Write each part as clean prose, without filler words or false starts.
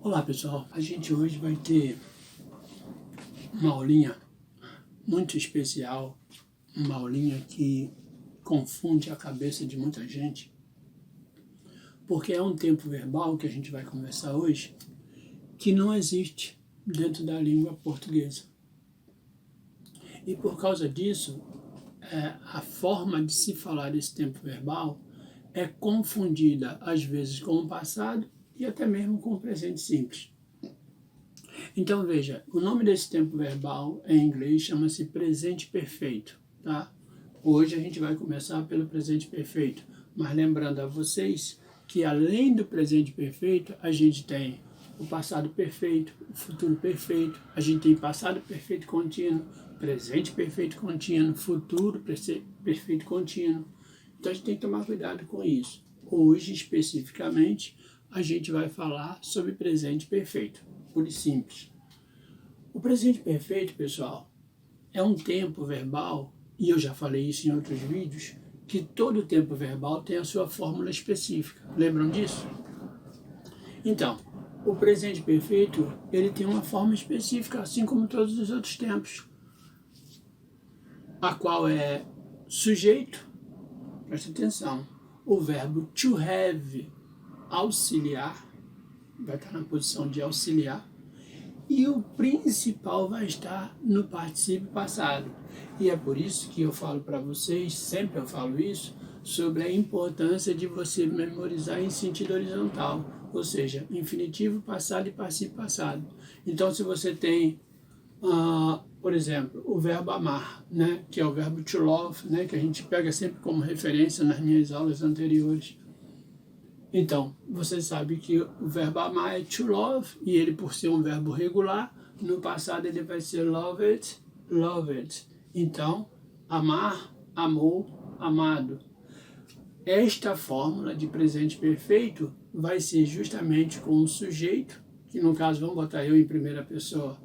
Olá pessoal, a gente hoje vai ter uma aulinha muito especial, uma aulinha que confunde a cabeça de muita gente, porque é um tempo verbal que a gente vai conversar hoje que não existe dentro da língua portuguesa. E por causa disso, a forma de se falar desse tempo verbal é confundida às vezes com o passado e até mesmo com o presente simples. Então veja, o nome desse tempo verbal em inglês chama-se presente perfeito, tá? Hoje a gente vai começar pelo presente perfeito, mas lembrando a vocês que além do presente perfeito, a gente tem o passado perfeito, o futuro perfeito, a gente tem passado perfeito contínuo, presente perfeito contínuo, futuro perfeito contínuo. Então a gente tem que tomar cuidado com isso. Hoje, especificamente, a gente vai falar sobre presente perfeito, puro e simples. O presente perfeito, pessoal, é um tempo verbal, e eu já falei isso em outros vídeos, que todo tempo verbal tem a sua fórmula específica. Lembram disso? Então, o presente perfeito, ele tem uma forma específica, assim como todos os outros tempos, a qual é sujeito, presta atenção, o verbo to have, auxiliar, vai estar na posição de auxiliar, e o principal vai estar no particípio passado. E é por isso que eu falo para vocês, sempre eu falo isso, sobre a importância de você memorizar em sentido horizontal, ou seja, infinitivo passado e particípio passado. Então, se você tem, por exemplo, o verbo amar, né, que é o verbo to love, né, que a gente pega sempre como referência nas minhas aulas anteriores. Então, você sabe que o verbo amar é to love, e ele, por ser um verbo regular, no passado ele vai ser loved, loved. Então, amar, amou, amado. Esta fórmula de presente perfeito vai ser justamente com o sujeito, que no caso vamos botar eu em primeira pessoa.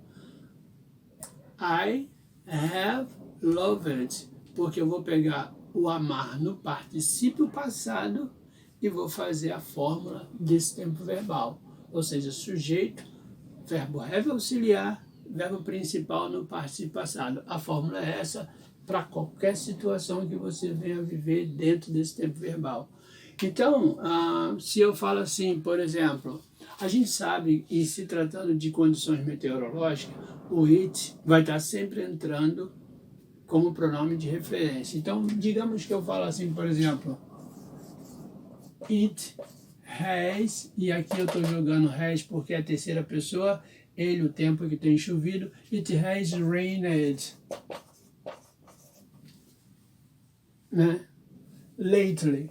I have loved, porque eu vou pegar o amar no particípio passado e vou fazer a fórmula desse tempo verbal. Ou seja, sujeito, verbo have auxiliar, verbo principal no particípio passado. A fórmula é essa para qualquer situação que você venha viver dentro desse tempo verbal. Então, se eu falo assim, por exemplo, a gente sabe, e se tratando de condições meteorológicas, o it vai estar sempre entrando como pronome de referência. Então, digamos que eu falo assim, por exemplo, it has, e aqui eu estou jogando has porque é a terceira pessoa, ele, o tempo que tem chovido, it has rained, né? Lately.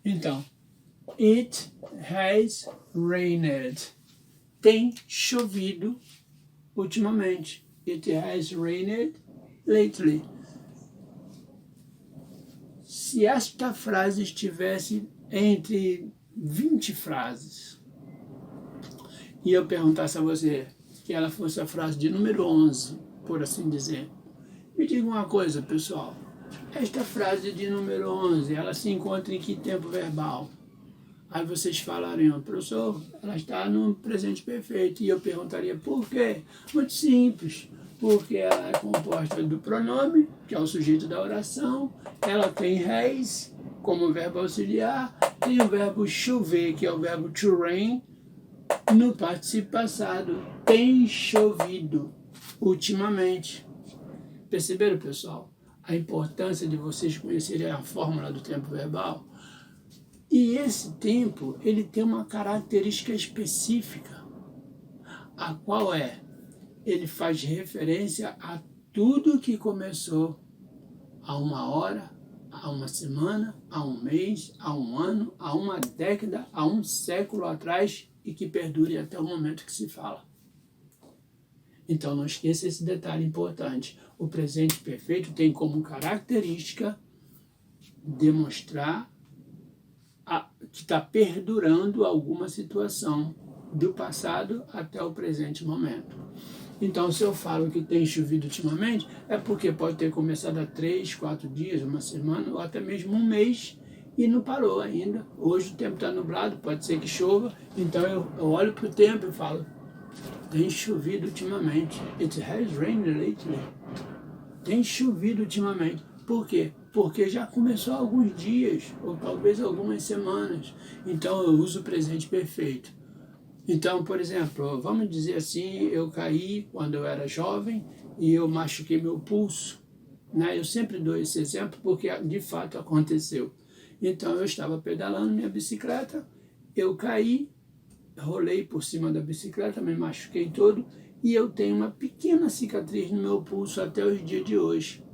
Então, it has rained, tem chovido ultimamente. It has rained lately. Se esta frase estivesse entre 20 frases e eu perguntasse a você que ela fosse a frase de número 11, por assim dizer, me diga uma coisa, pessoal, esta frase de número 11, ela se encontra em que tempo verbal? Aí vocês falariam, professor, ela está no presente perfeito. E eu perguntaria por quê? Muito simples, porque ela é composta do pronome, que é o sujeito da oração, ela tem has como verbo auxiliar, tem o verbo chover, que é o verbo to rain, no particípio passado, tem chovido ultimamente. Perceberam, pessoal, a importância de vocês conhecerem a fórmula do tempo verbal? E esse tempo, ele tem uma característica específica, a qual ele faz referência a tudo que começou há uma hora, há uma semana, há um mês, há um ano, há uma década, há um século atrás e que perdure até o momento que se fala. Então não esqueça esse detalhe importante. O presente perfeito tem como característica demonstrar que está perdurando alguma situação do passado até o presente momento. Então, se eu falo que tem chovido ultimamente, é porque pode ter começado há 3, 4 dias, uma semana, ou até mesmo um mês, e não parou ainda. Hoje o tempo está nublado, pode ser que chova, então eu olho para o tempo e falo, tem chovido ultimamente. It has rained lately. Tem chovido ultimamente. Por quê? Porque já começou há alguns dias, ou talvez algumas semanas. Então eu uso o presente perfeito. Então, por exemplo, vamos dizer assim, eu caí quando eu era jovem e eu machuquei meu pulso. Né? Eu sempre dou esse exemplo porque de fato aconteceu. Então eu estava pedalando minha bicicleta, eu caí, rolei por cima da bicicleta, me machuquei todo e eu tenho uma pequena cicatriz no meu pulso até os dias de hoje.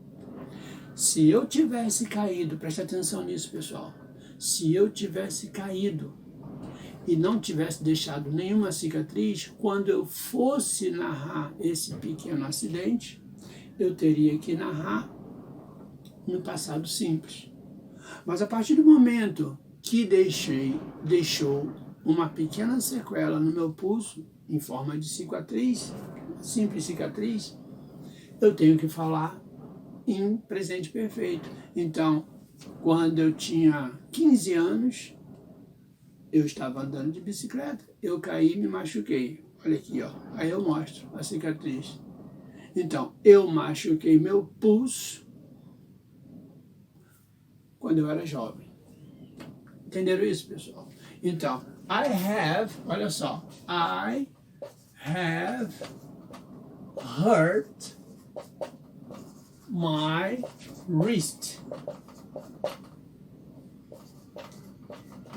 Se eu tivesse caído, preste atenção nisso, pessoal, se eu tivesse caído e não tivesse deixado nenhuma cicatriz, quando eu fosse narrar esse pequeno acidente, eu teria que narrar no passado simples. Mas a partir do momento que deixou uma pequena sequela no meu pulso, em forma de cicatriz, simples cicatriz, eu tenho que falar em presente perfeito. Então, quando eu tinha 15 anos, eu estava andando de bicicleta, eu caí e me machuquei. Olha aqui, ó. Aí eu mostro a cicatriz. Então, eu machuquei meu pulso quando eu era jovem. Entenderam isso, pessoal? Então, I have, olha só, I have hurt my wrist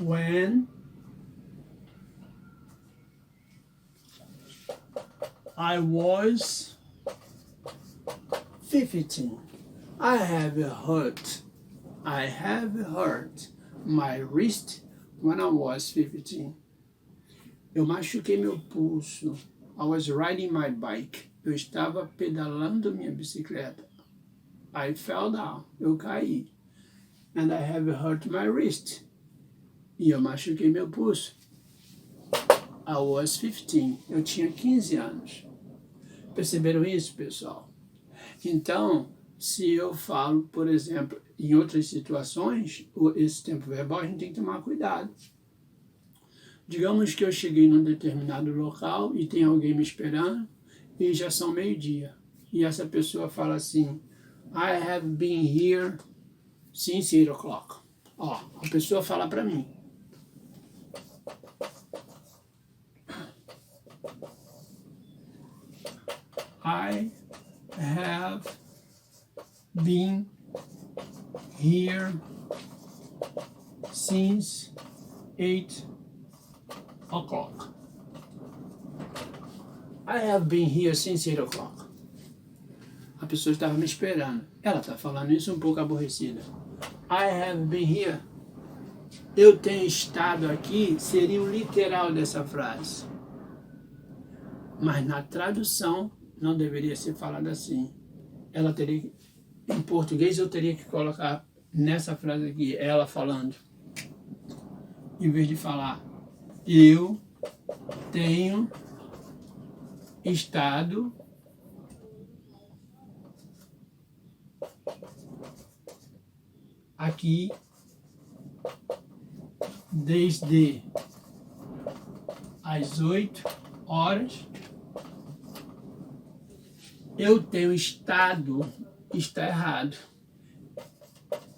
when I was 15. I have hurt my wrist when I was 15. Eu machuquei meu pulso. I was riding my bike. Eu estava pedalando minha bicicleta. I fell down. Eu caí. And I have hurt my wrist. E eu machuquei meu pulso. I was 15. Eu tinha 15 anos. Perceberam isso, pessoal? Então, se eu falo, por exemplo, em outras situações, esse tempo verbal, a gente tem que tomar cuidado. Digamos que eu cheguei num determinado local e tem alguém me esperando e já são meio-dia. E essa pessoa fala assim, I have been here since 8 o'clock. Ó, a pessoa fala para mim. I have been here since 8 o'clock. I have been here since 8 o'clock. A pessoa estava me esperando. Ela está falando isso um pouco aborrecida. I have been here. Eu tenho estado aqui seria o literal dessa frase. Mas na tradução não deveria ser falado assim. Ela teria, em português eu teria que colocar nessa frase aqui, ela falando. Em vez de falar, eu tenho estado aqui desde as 8 horas. Eu tenho estado, está errado.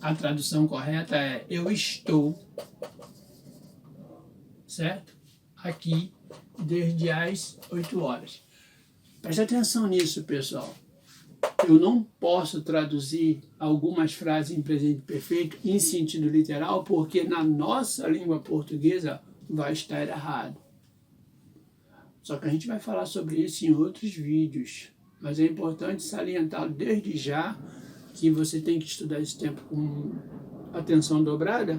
A tradução correta é eu estou, certo? Aqui desde as 8 horas. Preste atenção nisso, pessoal. Eu não posso traduzir algumas frases em presente perfeito em sentido literal, porque na nossa língua portuguesa vai estar errado. Só que a gente vai falar sobre isso em outros vídeos. Mas é importante salientar desde já que você tem que estudar esse tempo com atenção dobrada,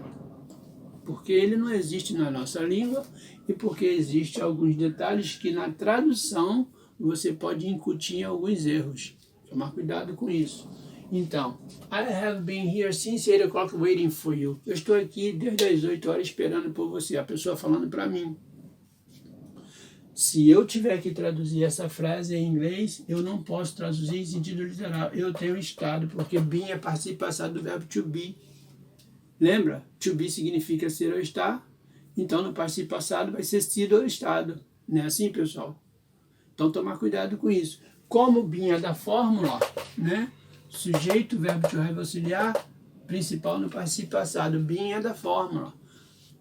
porque ele não existe na nossa língua e porque existem alguns detalhes que na tradução você pode incutir alguns erros. Tomar cuidado com isso. Então, I have been here since 8 o'clock waiting for you. Eu estou aqui desde as 8 horas esperando por você. A pessoa falando para mim. Se eu tiver que traduzir essa frase em inglês, eu não posso traduzir em sentido literal. Eu tenho estado, porque been é participo passado do verbo to be. Lembra? To be significa ser ou estar. Então, no participo passado vai ser sido ou estado. Não é assim, pessoal? Então, tomar cuidado com isso. Como o been é da fórmula, né? Sujeito, verbo to have auxiliar, principal no participo passado. Been é da fórmula.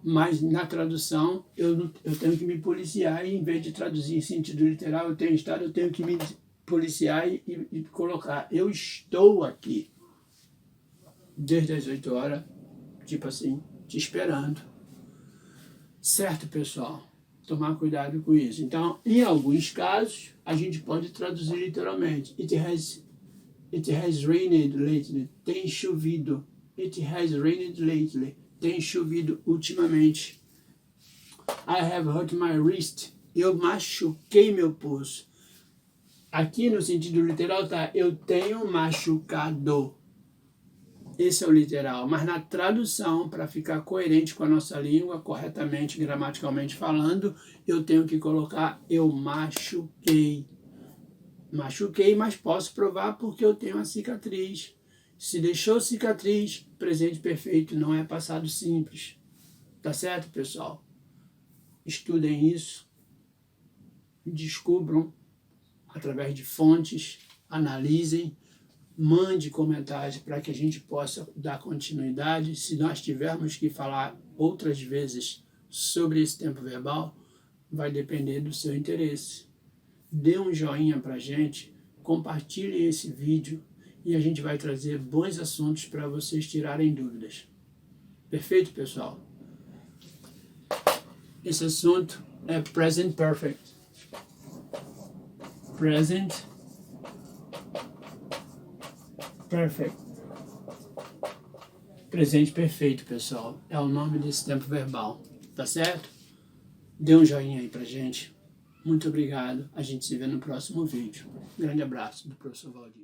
Mas na tradução, eu tenho que me policiar e em vez de traduzir em sentido literal, eu tenho que me policiar e colocar, eu estou aqui desde as 8 horas, tipo assim, te esperando. Certo, pessoal? Tomar cuidado com isso. Então, em alguns casos, a gente pode traduzir literalmente. It has rained lately. Tem chovido. It has rained lately. Tem chovido ultimamente. I have hurt my wrist. Eu machuquei meu pulso. Aqui no sentido literal tá, eu tenho machucado. Esse é o literal. Mas na tradução, para ficar coerente com a nossa língua, corretamente, gramaticalmente falando, eu tenho que colocar eu machuquei. Machuquei, mas posso provar porque eu tenho a cicatriz. Se deixou cicatriz, presente perfeito, não é passado simples. Tá certo, pessoal? Estudem isso, descubram através de fontes, analisem, mande comentários para que a gente possa dar continuidade. Se nós tivermos que falar outras vezes sobre esse tempo verbal, vai depender do seu interesse. Dê um joinha para a gente, compartilhe esse vídeo e a gente vai trazer bons assuntos para vocês tirarem dúvidas. Perfeito, pessoal? Esse assunto é Present Perfect. Present Perfect. Presente perfeito, pessoal. É o nome desse tempo verbal. Tá certo? Dê um joinha aí pra gente. Muito obrigado. A gente se vê no próximo vídeo. Grande abraço do professor Valdir.